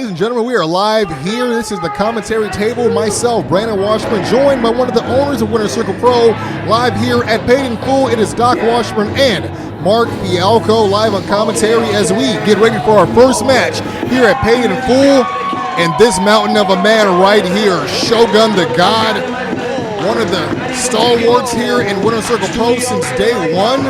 ladies and gentlemen, we are live here. This is the commentary table. Myself, Brandon Washburn, joined by one of the owners of Winter Circle Pro, live here at Paid in Full. It is Doc Washburn and Mark Fialco live on commentary as we get ready for our first match here at Paid in Full. And this mountain of a man right here, Shogun the God, one of the stalwarts here in Winter Circle Pro since day one.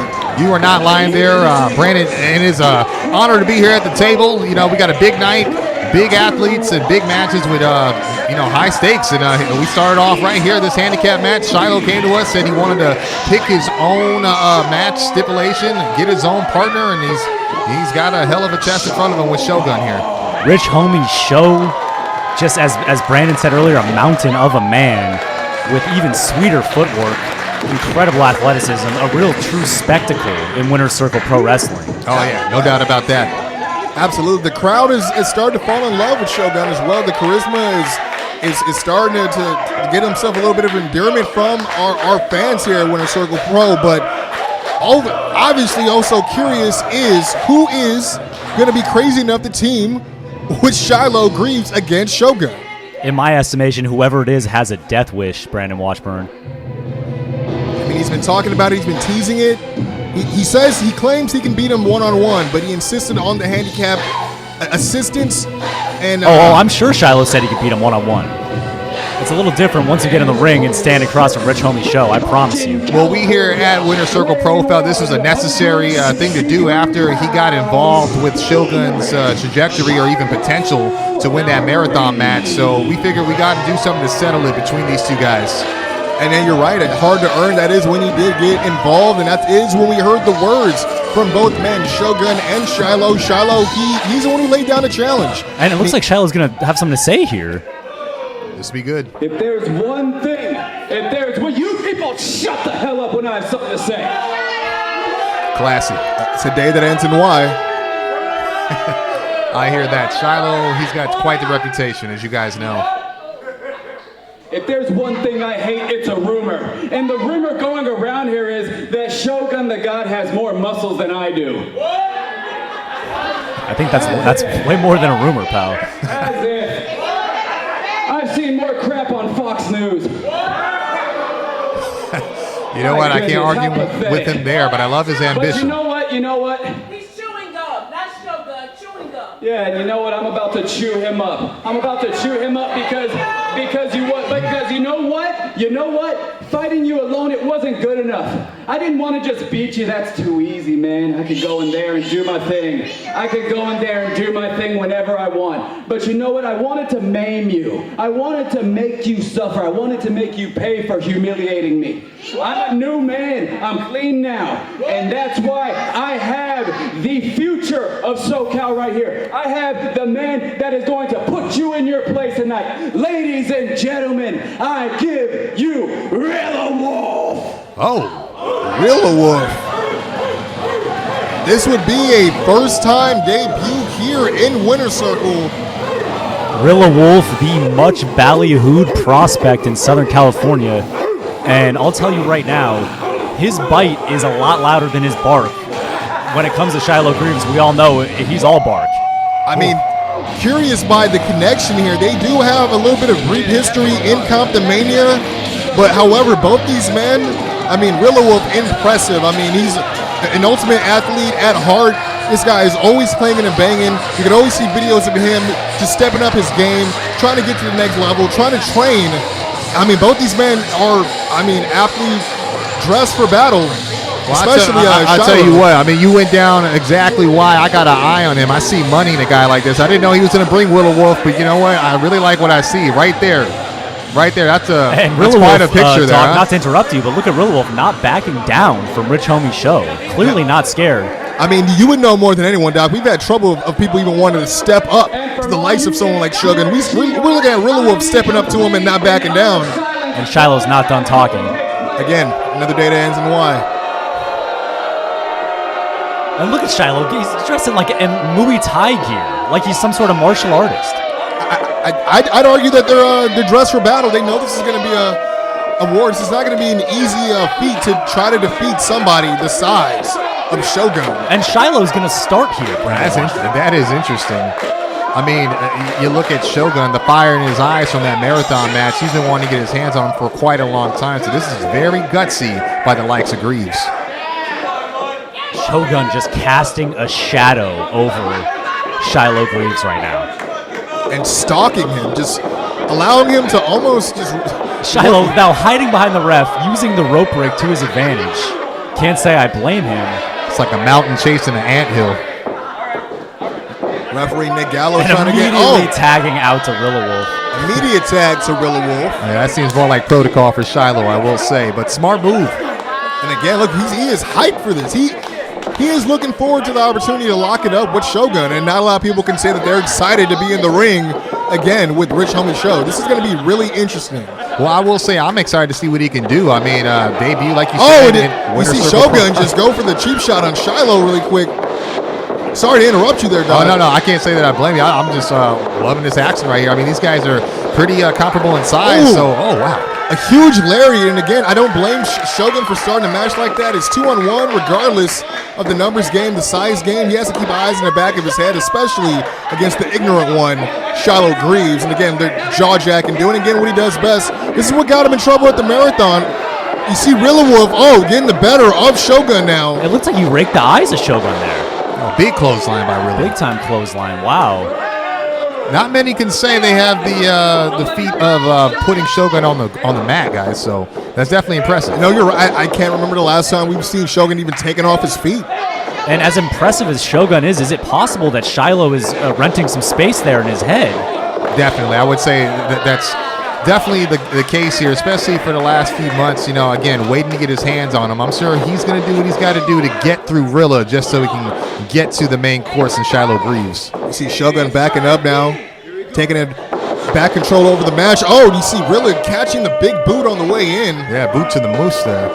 You are not lying there, Brandon. It is an honor to be here at the table. You know, we got a big night, big athletes, and big matches with, high stakes. And we started off right here, this handicap match. Shiloh came to us, said he wanted to pick his own match stipulation, get his own partner, and he's got a hell of a test in front of him with Shogun here. Rich Homie Show, just as Brandon said earlier, a mountain of a man with even sweeter footwork, incredible athleticism, a real true spectacle in Winter Circle Pro Wrestling. Oh yeah, no doubt about that. Absolutely. The crowd is starting to fall in love with Shogun as well. The charisma is starting to get himself a little bit of endearment from our fans here at Winter Circle Pro. But obviously also curious is who is going to be crazy enough to team with Shiloh Greaves against Shogun. In my estimation, whoever it is has a death wish, Brandon Washburn. I mean, he's been talking about it. He's been teasing it. He claims he can beat him one-on-one, but he insisted on the handicap assistance. And I'm sure Shiloh said he could beat him one-on-one. It's a little different once you get in the ring and stand across from Rich Homie Show, I promise you. Well, we here at Winter Circle Pro felt this was a necessary thing to do after he got involved with Shogun's trajectory or even potential to win that marathon match. So we figured we got to do something to settle it between these two guys. And then you're right, it's hard to earn. That is when he did get involved, and that is when we heard the words from both men, Shogun and Shiloh. Shiloh, he's the one who laid down the challenge. And it looks like Shiloh's going to have something to say here. This will be good. If there's one thing, well, you people shut the hell up when I have something to say. Classy. It's a day that ends in Y. I hear that. Shiloh, he's got quite the reputation, as you guys know. If there's one thing I hate, it's a rumor. And the rumor going around here is that Shogun the God has more muscles than I do. I think that's way more than a rumor, pal. As if. I've seen more crap on Fox News. You know what? I can't argue with him there, but I love his ambition. But you know what? He's chewing gum, not Shogun, chewing gum. Yeah, and you know what? I'm about to chew him up. I'm about to chew him up because you know what? You know what? Fighting you alone, it wasn't good enough. I didn't want to just beat you. That's too easy, man. I could go in there and do my thing. I could go in there and do my thing whenever I want. But you know what? I wanted to maim you. I wanted to make you suffer. I wanted to make you pay for humiliating me. I'm a new man. I'm clean now. And that's why I have the future of SoCal right here. I have the man that is going to put you in your place tonight. Ladies and gentlemen, I give you Rilla Wolf. Oh, Rilla Wolf. This would be a first-time debut here in Winter Circle. Rilla Wolf, the much ballyhooed prospect in Southern California. And I'll tell you right now, his bite is a lot louder than his bark. When it comes to Shiloh Greaves, we all know he's all bark. I mean, curious by the connection here. They do have a little bit of brief history in Comptomania, but however, both these men, I mean, Rilla Wolf, impressive. I mean, he's an ultimate athlete at heart. This guy is always clanging and banging. You can always see videos of him just stepping up his game, trying to get to the next level, trying to train. I mean, both these men are, athletes dressed for battle. Well, Especially I'll tell you what. I mean, you went down exactly why I got an eye on him. I see money in a guy like this. I didn't know he was going to bring Rilla Wolf, but you know what? I really like what I see right there. Right there. That's quite a picture there. Not to interrupt you, but look at Rilla Wolf not backing down from Rich Homie Show. Clearly not scared. I mean, you would know more than anyone, Doc. We've had trouble of people even wanting to step up to the likes of someone like Shogun. We're looking at Rilla Wolf stepping up to him and not backing down. And Shiloh's not done talking. Again, another day that ends in Y. And look at Shiloh. He's dressed in like Muay Thai gear, like he's some sort of martial artist. I'd argue that they're dressed for battle. They know this is going to be a war. This is not going to be an easy feat to try to defeat somebody the size of Shogun. And Shiloh's going to start here. That is interesting. I mean, you look at Shogun, the fire in his eyes from that marathon match. He's been wanting to get his hands on him for quite a long time. So this is very gutsy by the likes of Greaves. Shogun just casting a shadow over Shiloh Greaves right now. And stalking him, just allowing him to almost just... Shiloh now hiding behind the ref, using the rope break to his advantage. Can't say I blame him. It's like a mountain chasing an anthill. Referee Nick Gallo And trying to get... immediately tagging out to Rilla Wolf. Immediate tag to Rilla Wolf. Yeah, that seems more like protocol for Shiloh, I will say. But smart move. And again, look, he is hyped for this. He is looking forward to the opportunity to lock it up with Shogun, and not a lot of people can say that they're excited to be in the ring again with Rich Homie Show. This is going to be really interesting. Well, I will say I'm excited to see what he can do. I mean, debut, like you Oh, said. you see Shogun just go for the cheap shot on Shiloh really quick. Sorry to interrupt you there, Doc. Oh, no, I can't say that I blame you. I'm just loving this action right here. I mean, these guys are pretty comparable in size, Ooh. so, oh, wow. A huge lariat, and again, I don't blame Shogun for starting a match like that. It's 2-on-1, regardless of the numbers game, the size game. He has to keep eyes in the back of his head, especially against the ignorant one, Shiloh Greaves. And again, they're jaw-jacking, doing again what he does best. This is what got him in trouble at the marathon. You see Rilla Wolf, getting the better of Shogun now. It looks like you raked the eyes of Shogun there. Oh, big clothesline by Rilla. Big time clothesline. Wow. Not many can say they have the feat of putting Shogun on the mat, guys. So that's definitely impressive. No, you're right. I can't remember the last time we've seen Shogun even taken off his feet. And as impressive as Shogun is it possible that Shiloh is renting some space there in his head? Definitely, I would say that's definitely the case here, especially for the last few months. You know, again, waiting to get his hands on him. I'm sure he's going to do what he's got to do to get through Rilla just so he can get to the main course in Shiloh Greaves. You see Shogun backing up now, taking it back control over the match. Oh, you see Rilla catching the big boot on the way in. Yeah, boot to the moose there.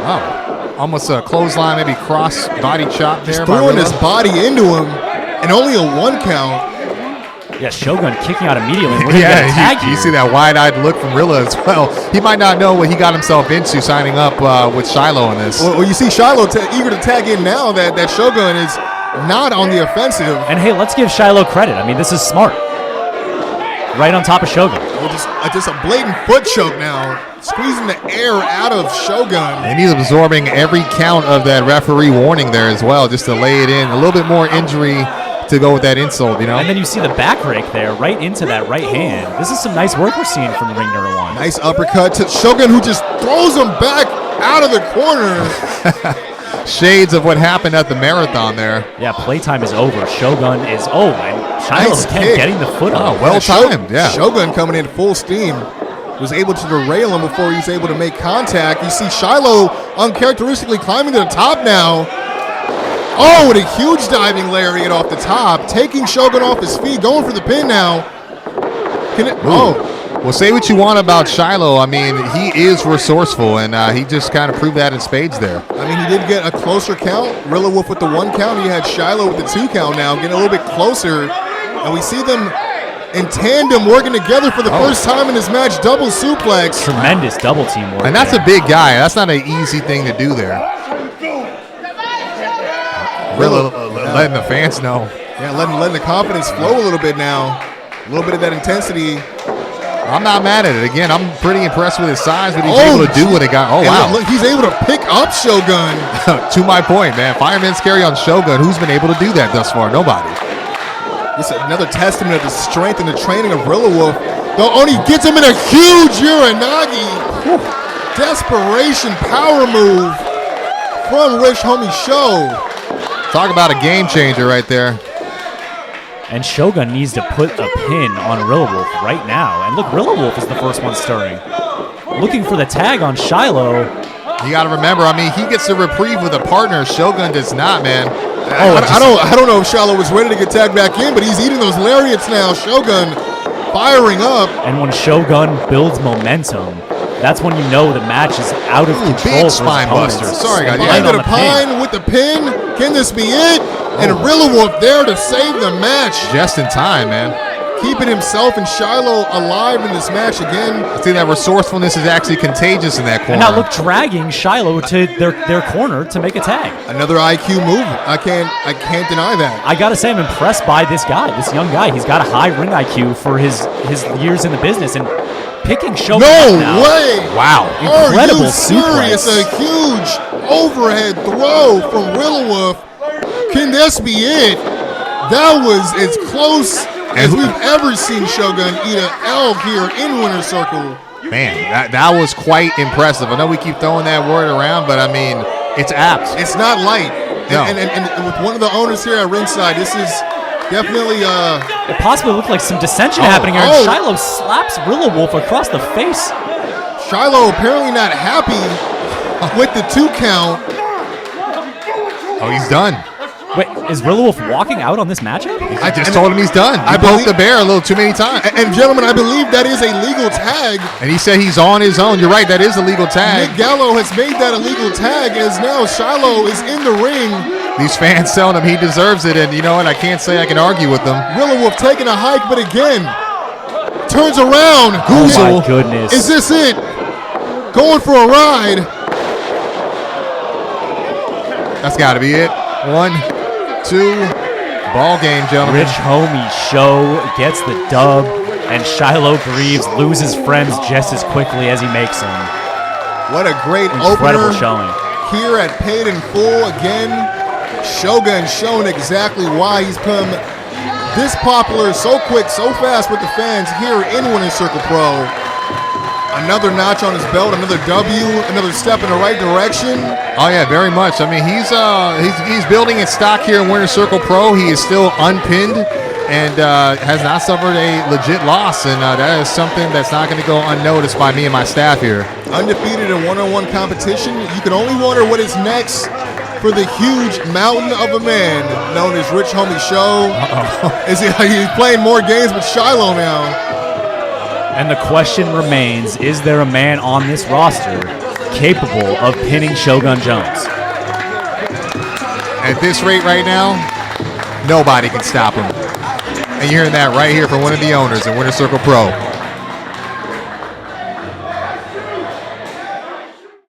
Oh, almost a clothesline, maybe cross body chop there. Just throwing his body into him, and only a 1 count. Yeah, Shogun kicking out immediately. We're gonna get a tag you here. see that wide-eyed look from Rilla as well. He might not know what he got himself into signing up with Shiloh in this. Well, you see Shiloh eager to tag in now that Shogun is not on the offensive. And hey, let's give Shiloh credit. I mean, this is smart. Right on top of Shogun. Well, just a blatant foot choke now, squeezing the air out of Shogun. And he's absorbing every count of that referee warning there as well, just to lay it in. A little bit more injury to go with that insult, you know? And then you see the back rake there, right into that right hand. This is some nice work we're seeing from Ring Number 1. Nice uppercut to Shogun, who just throws him back out of the corner. Shades of what happened at the marathon there. Yeah, playtime is over. Shogun is, and Shiloh Nice again kick. getting the foot Oh, up. well timed, yeah. Shogun coming in full steam. Was able to derail him before he was able to make contact. You see Shiloh uncharacteristically climbing to the top now. Oh, with a huge diving lariat off the top, taking Shogun off his feet, going for the pin now. Well, say what you want about Shiloh. I mean, he is resourceful, and he just kind of proved that in spades there. I mean, he did get a closer count. Rilla Wolf with the 1 count. He had Shiloh with the 2 count now, getting a little bit closer. And we see them in tandem working together for the first time in this match. Double suplex. Tremendous double team work. And that's a big guy. That's not an easy thing to do there. Rilla letting the fans know. Yeah, letting the confidence flow a little bit now. A little bit of that intensity. I'm not mad at it. Again, I'm pretty impressed with his size, what he's able to do with it. Oh, And wow. look, he's able to pick up Shogun. To my point, man. Fireman's carry on Shogun. Who's been able to do that thus far? Nobody. This is another testament of the strength and the training of Rilla Wolf. Though Oni gets him in a huge Uranagi. Desperation power move from Rich Homie Show. Talk about a game changer right there. And Shogun needs to put a pin on Rilla Wolf right now. And look, Rilla Wolf is the first one stirring. Looking for the tag on Shiloh. You got to remember, I mean, he gets a reprieve with a partner. Shogun does not, man. I don't know if Shiloh was ready to get tagged back in, but he's eating those lariats now. Shogun firing up. And when Shogun builds momentum, that's when you know the match is out of control. Big for his spine opponents. buster. Sorry, guys. Behind Right the on the pin. pine with the pin. Can this be it? And Rilla Wolf there to save the match. Just in time, man. keeping himself and Shiloh alive in this match again. I think that resourcefulness is actually contagious in that corner. And now look, dragging Shiloh to their corner to make a tag. Another IQ move. I can't deny that. I gotta say, I'm impressed by this guy, this young guy. He's got a high ring IQ for his years in the business, and picking Shogun No up now. way! Wow. Incredible Are you serious? suplex. A huge overhead throw from Willow. Can this be it? That was as close as we've ever seen Shogun eat an L here in Winter Circle. Man, that was quite impressive. I know we keep throwing that word around, but I mean, it's apt. It's not light. No. And with one of the owners here at ringside, this is definitely It possibly looked like some dissension happening here, and Shiloh slaps Willow Wolf across the face. Shiloh apparently not happy with the 2 count. Oh, he's done. Wait, is Willow Wolf walking out on this matchup? I just told him he's done. I I poked believe- the bear a little too many times. And gentlemen, I believe that is a legal tag. And he said he's on his own. You're right, that is a legal tag. Nick Gallo has made that a legal tag as now Shiloh is in the ring. These fans telling him he deserves it, and you know what? I can't say I can argue with them. Willow Wolf taking a hike, but again, turns around. Oh Goozle. my goodness. Is this it? Going for a ride. That's got to be it. 1, 2, ball game, gentlemen. Rich Homie Show gets the dub, and Shiloh Greaves loses friends just as quickly as he makes them. What a great Incredible opener showing. here at Paid in Full. Again, Shogun showing exactly why he's become this popular so quick, so fast with the fans here in Winter Circle Pro. Another notch on his belt, another W, another step in the right direction. Oh yeah, very much. I mean, he's building his stock here in Winter Circle Pro. He is still unpinned and has not suffered a legit loss, and that is something that's not going to go unnoticed by me and my staff here. Undefeated in one-on-one competition. You can only wonder what is next for the huge mountain of a man known as Rich Homie Show. Is he's playing more games with Shiloh now. And the question remains, is there a man on this roster capable of pinning Shogun Jones? At this rate right now, nobody can stop him. And you're hearing that right here from one of the owners in Winter Circle Pro.